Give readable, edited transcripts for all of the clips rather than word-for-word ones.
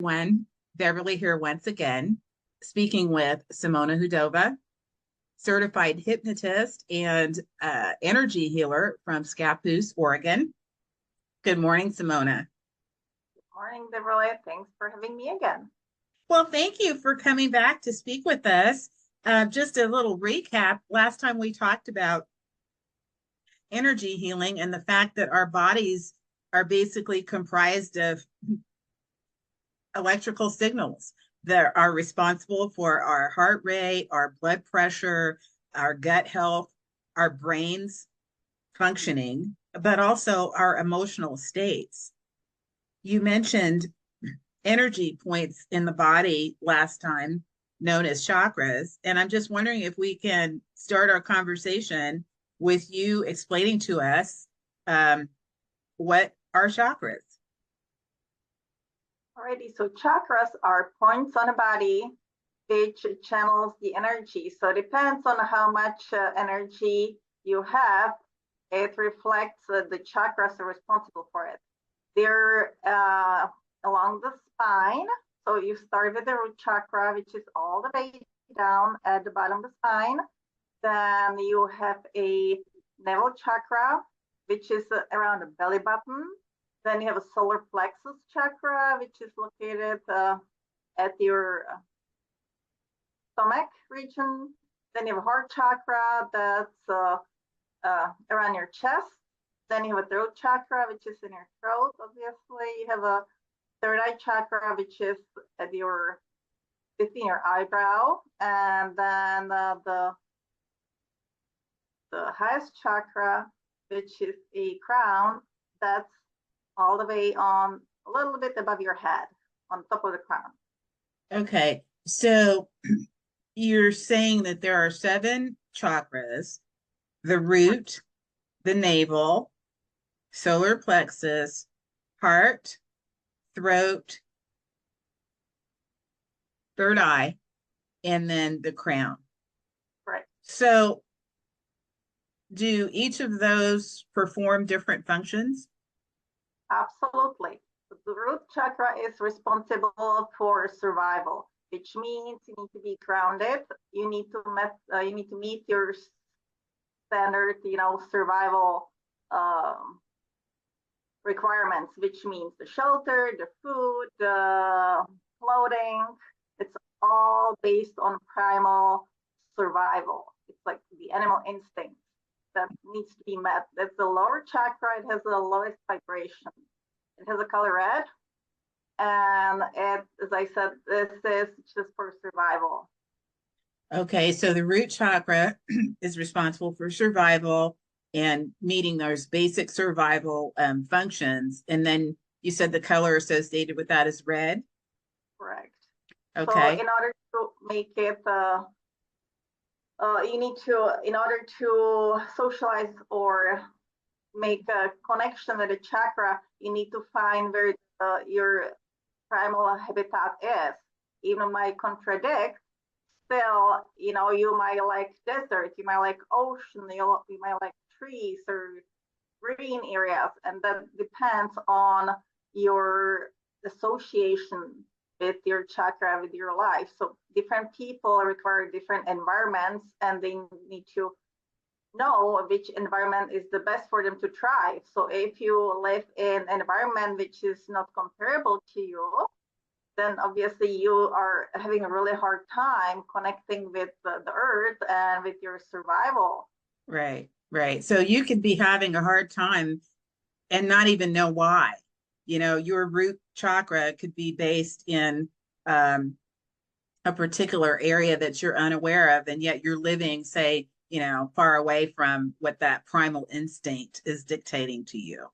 One, Beverly here once again, speaking with Simona Hudova, certified hypnotist and energy healer from Scappoose, Oregon. Good morning, Simona. Morning, Beverly. Thanks for having me again. Well, thank you for coming back to speak with us. Just a little recap. Last time we talked about energy healing and the fact that our bodies are basically comprised of electrical signals that are responsible for our heart rate, our blood pressure, our gut health, our brains functioning, but also our emotional states. You mentioned energy points in the body last time, known as chakras. And I'm just wondering if we can start our conversation with you explaining to us what are chakras. Alrighty, so chakras are points on the body which channels the energy. So it depends on how much energy you have. It reflects the chakras are responsible for it. They're along the spine. So you start with the root chakra, which is all the way down at the bottom of the spine. Then you have a navel chakra, which is around the belly button. Then you have a solar plexus chakra, which is located at your stomach region. Then you have a heart chakra that's around your chest. Then you have a throat chakra, which is in your throat, obviously. You have a third eye chakra, which is at within your eyebrow. And then the highest chakra, which is a crown, that's all the way on a little bit above your head, on top of the crown. Okay, so you're saying that there are 7 chakras: the root, the navel, solar plexus, heart, throat, third eye, and then the crown. Right. So do each of those perform different functions? Absolutely. The root chakra is responsible for survival, which means you need to be grounded. You need to meet your standard, survival requirements, which means the shelter, the food, the clothing. It's all based on primal survival. It's like the animal instinct that needs to be met. That's the lower chakra. It has the lowest vibration. It has a color red. And as I said, this is just for survival. Okay, so the root chakra is responsible for survival and meeting those basic survival functions. And then you said the color associated with that is red? Correct. Okay. So in order to make it you need to, in order to socialize or make a connection with a chakra, you need to find where your primal habitat is. Even might contradict, still, you might like desert, you might like ocean, you might like trees or green areas, and that depends on your association with your chakra, with your life. So different people require different environments, and they need to know which environment is the best for them to thrive. So if you live in an environment which is not comparable to you, then obviously you are having a really hard time connecting with the earth and with your survival. Right, right. So you could be having a hard time and not even know why. Your root chakra could be based in a particular area that you're unaware of, and yet you're living, say, far away from what that primal instinct is dictating to you.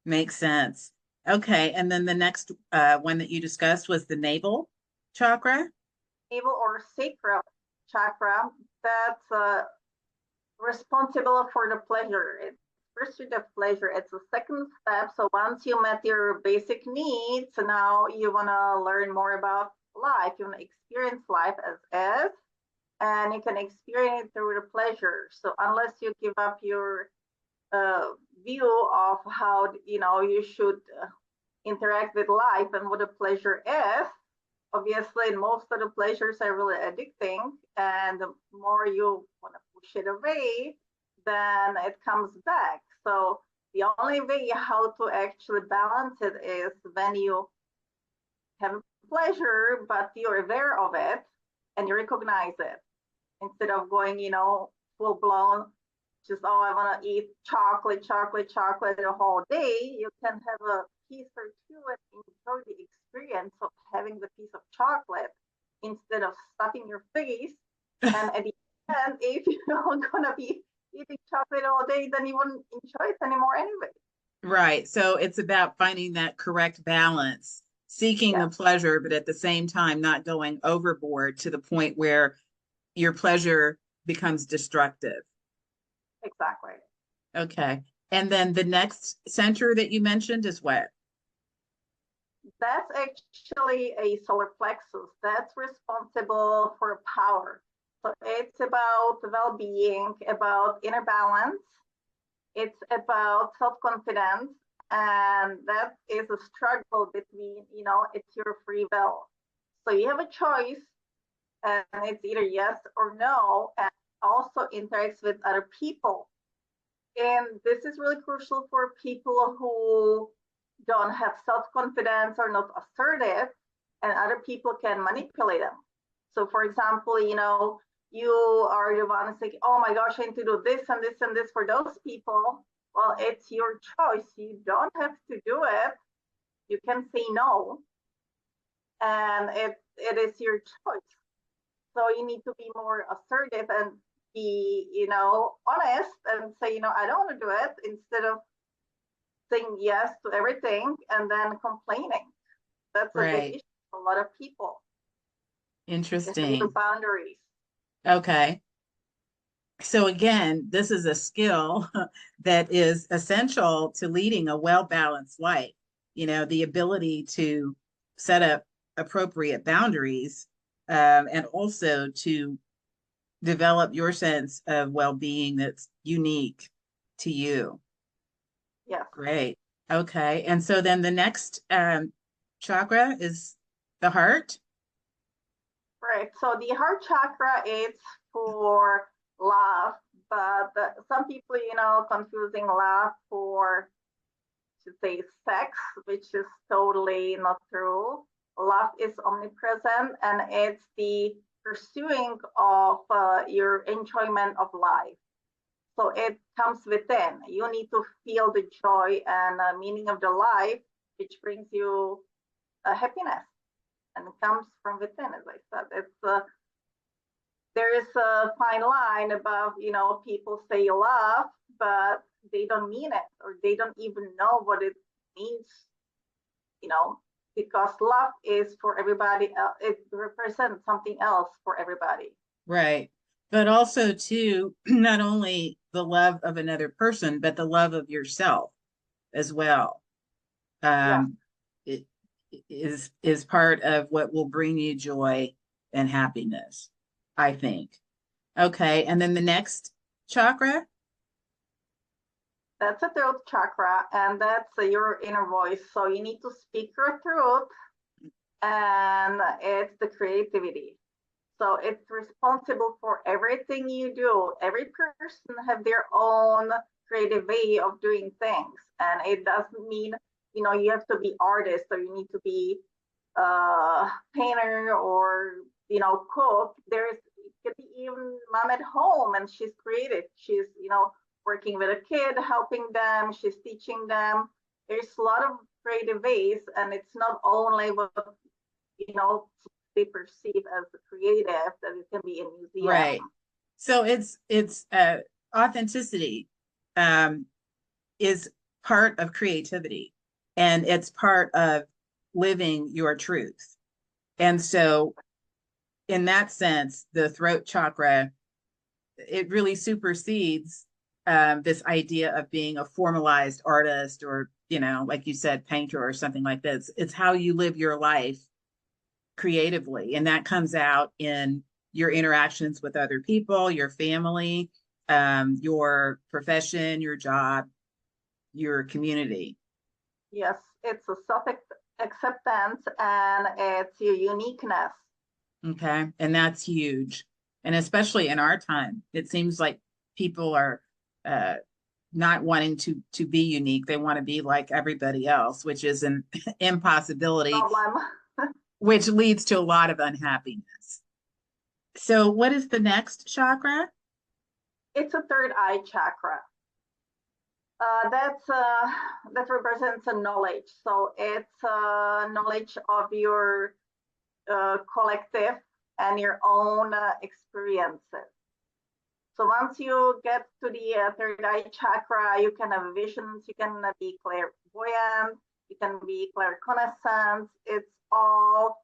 Makes sense. Okay, and then the next one that you discussed was the navel chakra. Navel or sacral chakra, that's responsible for the pleasure. It's pursuit of pleasure. It's the second step. So once you met your basic needs, now you want to learn more about life. You want to experience life as is, and you can experience it through the pleasure. So unless you give up your view of how you should interact with life and what a pleasure is, obviously most of the pleasures are really addicting, and the more you want to push it away, then it comes back. So the only way how to actually balance it is when you have pleasure, but you're aware of it and you recognize it, instead of going, full blown, just, oh, I want to eat chocolate the whole day. You can have a piece or two and enjoy the experience of having the piece of chocolate instead of stuffing your face. And at the end, if you're going to be eating chocolate all day, then you wouldn't enjoy it anymore anyway. Right. So it's about finding that correct balance, seeking the pleasure, but at the same time, not going overboard to the point where your pleasure becomes destructive. Exactly. Okay. And then the next center that you mentioned is what? That's actually a solar plexus. That's responsible for power. So it's about well-being, about inner balance. It's about self-confidence. And that is a struggle between, it's your free will. So you have a choice, and it's either yes or no, and also interacts with other people. And this is really crucial for people who don't have self-confidence or not assertive, and other people can manipulate them. So for example, you are the one saying, oh my gosh, I need to do this and this and this for those people. Well, it's your choice. You don't have to do it. You can say no. And it is your choice. So you need to be more assertive and be, honest and say, I don't want to do it, instead of saying yes to everything and then complaining. That's a big issue for a lot of people. Interesting. Boundaries. Okay. So again, this is a skill that is essential to leading a well-balanced life. The ability to set up appropriate boundaries, and also to develop your sense of well-being that's unique to you. Yeah. Great. Okay. And so then the next chakra is the heart. Right. So the heart chakra is for love, but some people, confusing love for, to say, sex, which is totally not true. Love is omnipresent, and it's the pursuing of your enjoyment of life. So it comes within. You need to feel the joy and meaning of the life, which brings you happiness, and it comes from within. As I said, it's there is a fine line above, people say love, but they don't mean it, or they don't even know what it means, because love is for everybody. It represents something else for everybody. Right. But also too, not only the love of another person, but the love of yourself as well. It is part of what will bring you joy and happiness, I think. Okay. And then the next chakra? That's a throat chakra, and that's your inner voice. So you need to speak your truth, and it's the creativity. So it's responsible for everything you do. Every person have their own creative way of doing things. And it doesn't mean, you have to be artist, or you need to be a painter, or, cook. It could be even mom at home, and she's creative. She's, working with a kid, helping them, she's teaching them. There's a lot of creative ways, and it's not only what, they perceive as the creative, that it can be a museum. Right. So it's authenticity is part of creativity, and it's part of living your truth. And so in that sense, the throat chakra, it really supersedes this idea of being a formalized artist, or, like you said, painter or something like this. It's how you live your life creatively. And that comes out in your interactions with other people, your family, your profession, your job, your community. Yes, it's a self-acceptance and it's your uniqueness. Okay. And that's huge. And especially in our time, it seems like people are uh, not wanting to be unique. They want to be like everybody else, which is an impossibility, Problem. which leads to a lot of unhappiness. So, what is the next chakra? It's a third eye chakra. That represents a knowledge. So it's knowledge of your collective and your own experiences. So once you get to the third eye chakra, you can have visions, you can be clairvoyant, you can be claircognizant. It's all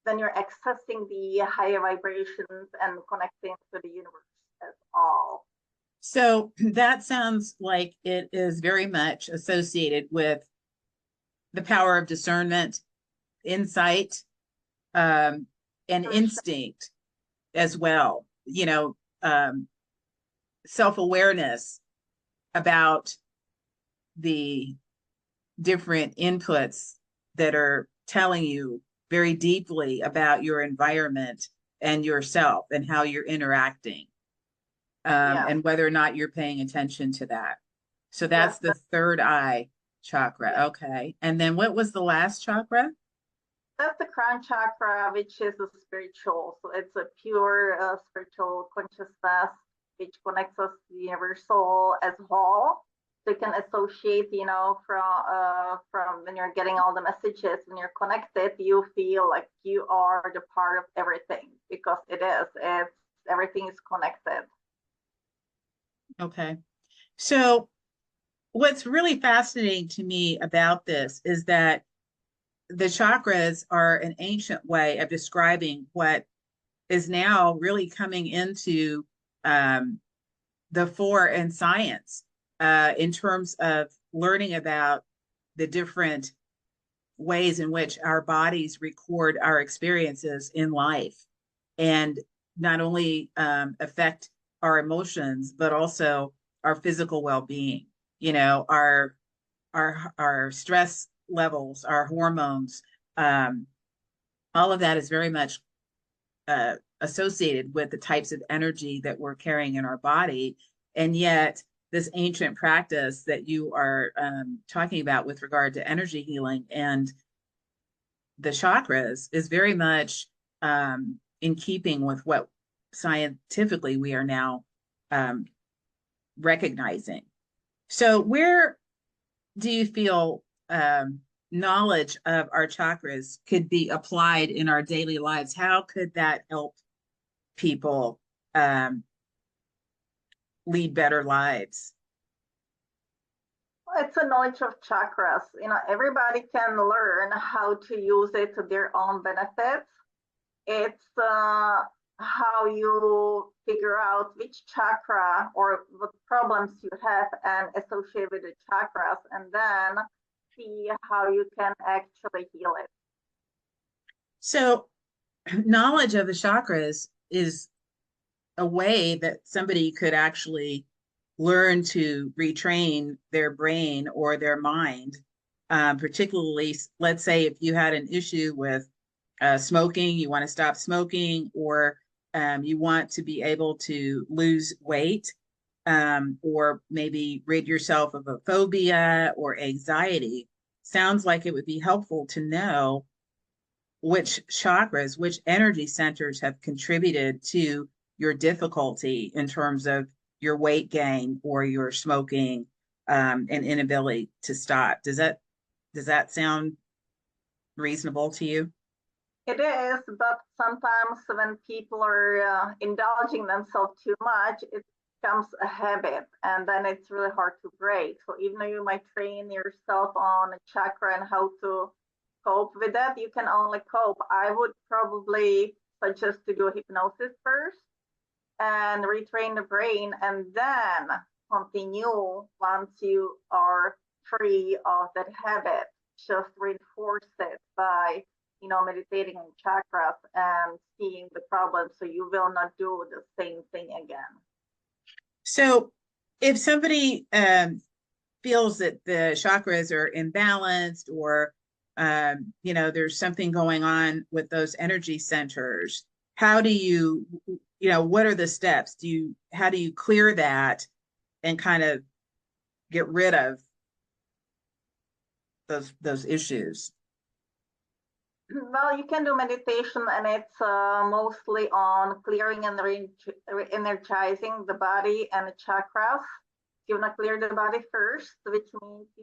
then you're accessing the higher vibrations and connecting to the universe as all. So, that sounds like it is very much associated with the power of discernment, insight, and instinct as well. Self-awareness about the different inputs that are telling you very deeply about your environment and yourself and how you're interacting, Yes, and whether or not you're paying attention to that. So yes, that's the third eye chakra. yes. Okay. And then what was the last chakra? That's the crown chakra, which is a spiritual. So it's a pure spiritual consciousness, which connects us to the universal as whole. So you can associate, from when you're getting all the messages, when you're connected, you feel like you are the part of everything because it is. It's everything is connected. Okay. So what's really fascinating to me about this is that the chakras are an ancient way of describing what is now really coming into the fore in science, in terms of learning about the different ways in which our bodies record our experiences in life and not only affect our emotions, but also our physical well-being, our stress levels, our hormones, um, all of that is very much associated with the types of energy that we're carrying in our body. And yet, this ancient practice that you are talking about with regard to energy healing and the chakras is very much in keeping with what scientifically we are now um, recognizing. So, where do you feel knowledge of our chakras could be applied in our daily lives? How could that help people um, lead better lives? It's a knowledge of chakras. Everybody can learn how to use it to their own benefits. It's how you figure out which chakra or what problems you have and associate with the chakras, and then see how you can actually heal it. So, knowledge of the chakras is a way that somebody could actually learn to retrain their brain or their mind. Particularly, let's say if you had an issue with smoking, you want to stop smoking, or you want to be able to lose weight, or maybe rid yourself of a phobia or anxiety. Sounds like it would be helpful to know which chakras, which energy centers have contributed to your difficulty in terms of your weight gain or your smoking, and inability to stop. Does that sound reasonable to you? It is, but sometimes when people are indulging themselves too much, it becomes a habit, and then it's really hard to break. So even though you might train yourself on a chakra and how to cope with that, you can only cope. I would probably suggest to do hypnosis first and retrain the brain, and then continue once you are free of that habit. Just reinforce it by meditating on chakras and seeing the problem, so you will not do the same thing again. So if somebody feels that the chakras are imbalanced, or there's something going on with those energy centers, how do you, what are the steps? How do you clear that and kind of get rid of those issues? Well, you can do meditation, and it's mostly on clearing and energizing the body and the chakras. You want to clear the body first, which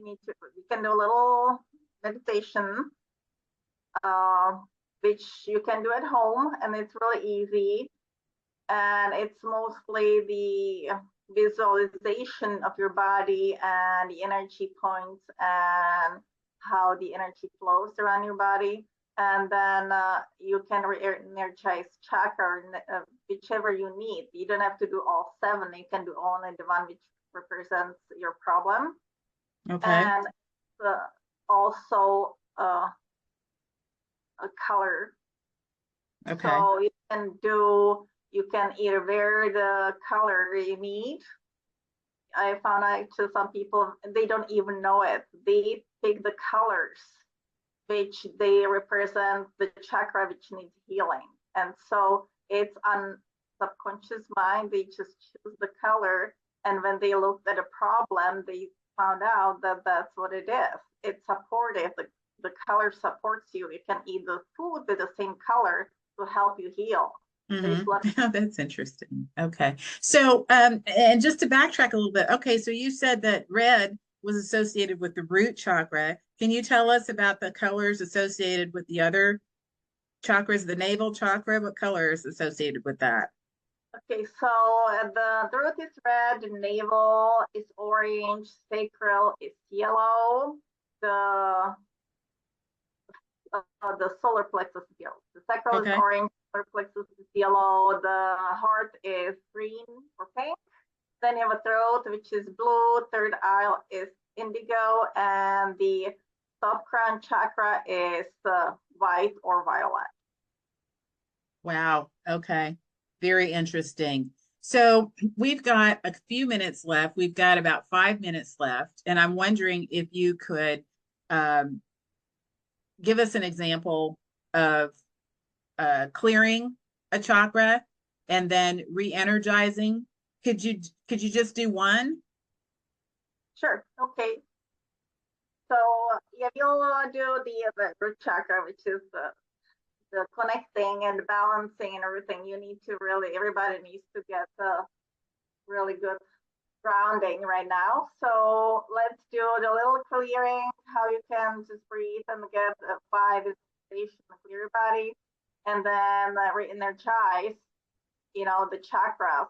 means you can do a little meditation, which you can do at home, and it's really easy. And it's mostly the visualization of your body and the energy points and how the energy flows around your body. And then you can energize chakra, whichever you need. You don't have to do all 7. You can do only the one which represents your problem. Okay. And also a color. Okay. So you can either wear the color you need. I found out to some people, they don't even know it. They pick the colors which they represent the chakra which needs healing. And so it's on subconscious mind, they just choose the color. And when they looked at a problem, they found out that that's what it is. It's supportive. The color supports you. You can eat the food with the same color to help you heal. Mm-hmm. That's interesting. Okay. So, and just to backtrack a little bit. Okay. So you said that red was associated with the root chakra. Can you tell us about the colors associated with the other chakras, the navel chakra? What color is associated with that? Okay, so the root is red, the navel is orange, sacral is yellow, the solar plexus is yellow. The sacral is orange, solar plexus is yellow, the heart is green or pink. Then you have a throat, which is blue, third eye is indigo, and the subcrown chakra is white or violet. Wow. Okay. Very interesting. So we've got a few minutes left. We've got about 5 minutes left. And I'm wondering if you could give us an example of clearing a chakra and then re-energizing. Could you just do one? Sure. Okay. So yeah, you'll do the root chakra, which is the connecting and balancing and everything. You need to everybody needs to get a really good grounding right now. So let's do the little clearing, how you can just breathe and get a 5 visualization, clear your body, and then re-energize, the chakras,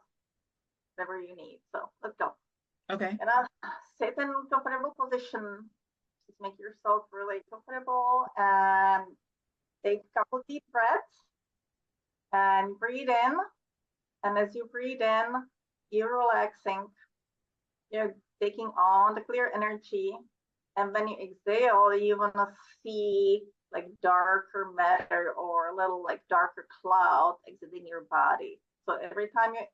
whatever you need. So let's go. Okay. And I'll sit in comfortable position. Just make yourself really comfortable and take a couple deep breaths and breathe in. And as you breathe in, you're relaxing. You're taking on the clear energy. And when you exhale, you want to see like darker matter or a little like darker cloud exiting your body. So every time you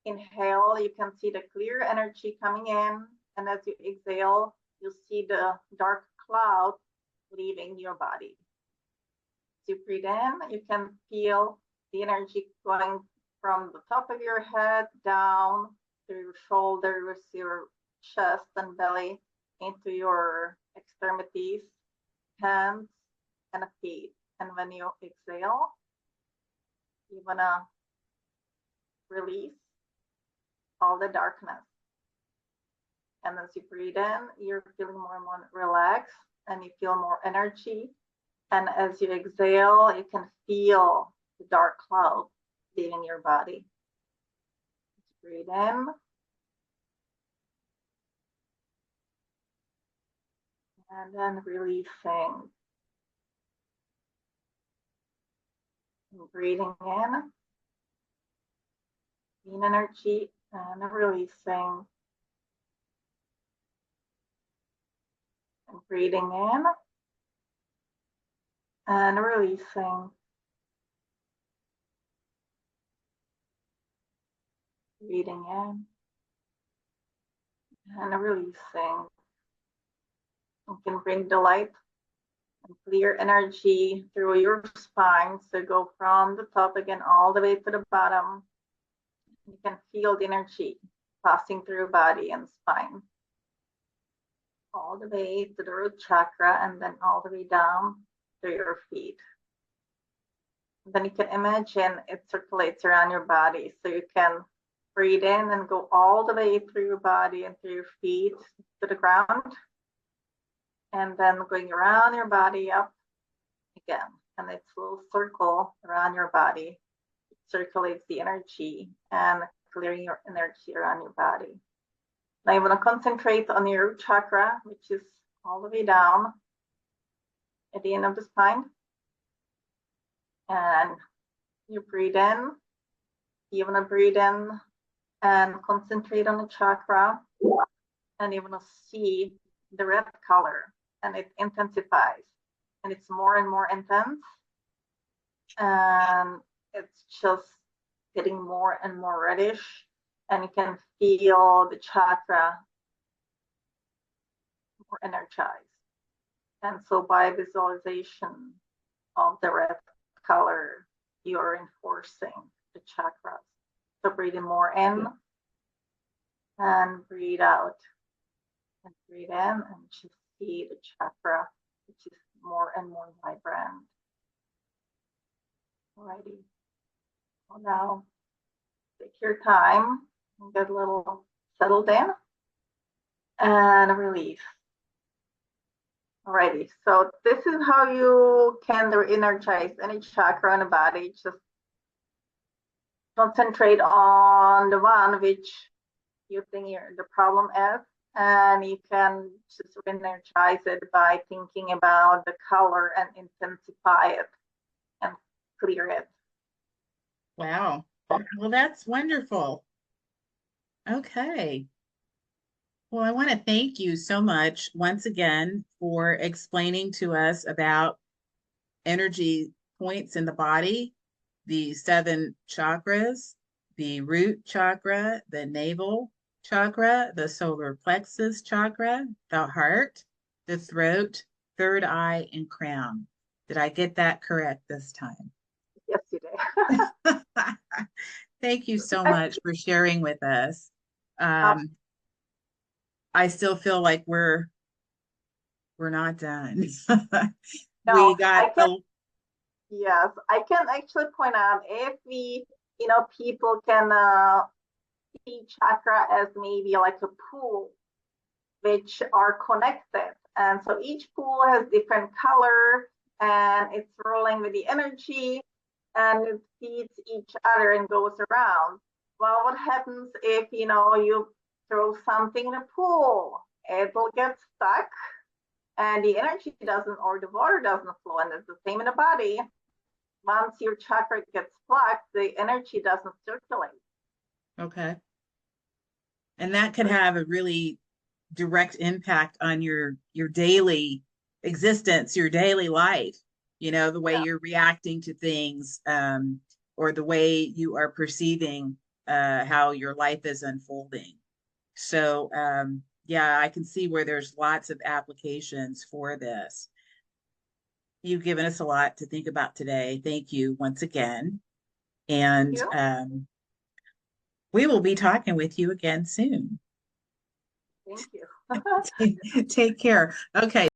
inhale, you can see the clear energy coming in. And as you exhale, you'll see the dark cloud leaving your body. As you breathe in, you can feel the energy going from the top of your head down through your shoulders, your chest and belly, into your extremities, hands, and feet. And when you exhale, you want to release all the darkness. And as you breathe in, you're feeling more and more relaxed and you feel more energy. And as you exhale, you can feel the dark cloud leaving your body. Breathe in. And then releasing. Breathing in energy and releasing. And breathing in and releasing. Breathing in and releasing. You can bring the light and clear energy through your spine. So go from the top again all the way to the bottom. You can feel the energy passing through body and spine. All the way to the root chakra and then all the way down to your feet. And then you can imagine it circulates around your body. So you can breathe in and go all the way through your body and through your feet to the ground. And then going around your body up again. And it's a little circle around your body. It circulates the energy and clearing your energy around your body. Now you want to concentrate on your root chakra, which is all the way down at the end of the spine. And you breathe in. You want to breathe in and concentrate on the chakra. And you want to see the red color. And it intensifies. And it's more and more intense. And it's just getting more and more reddish. And you can feel the chakra more energized. And so by visualization of the red color, you're enforcing the chakras. So breathing more in and breathe out. And breathe in and just see the chakra, which is more and more vibrant. Alrighty. Well, now take your time and get a little settled in and release. Alrighty, so this is how you can re-energize any chakra in the body. Just concentrate on the one which you think the problem is, and you can just re-energize it by thinking about the color and intensify it and clear it. Wow. Well, that's wonderful. Okay. Well, I want to thank you so much once again for explaining to us about energy points in the body, the 7 chakras, the root chakra, the navel chakra, the solar plexus chakra, the heart, the throat, third eye, and crown. Did I get that correct this time? Yes, you did. Thank you so much for sharing with us. I still feel like we're not done. No, We got yes, I can actually point out if we, people can see chakra as maybe like a pool, which are connected. And so each pool has different color and it's rolling with the energy and it feeds each other and goes around. Well, what happens if, you throw something in a pool? It will get stuck and the energy doesn't, or the water doesn't flow. And it's the same in the body. Once your chakra gets blocked, the energy doesn't circulate. Okay. And that could have a really direct impact on your daily existence, your daily life, the way you're reacting to things, or the way you are perceiving how your life is unfolding. So I can see where there's lots of applications for this. You've given us a lot to think about today. Thank you once again. And we will be talking with you again soon. Thank you. Take care. Okay.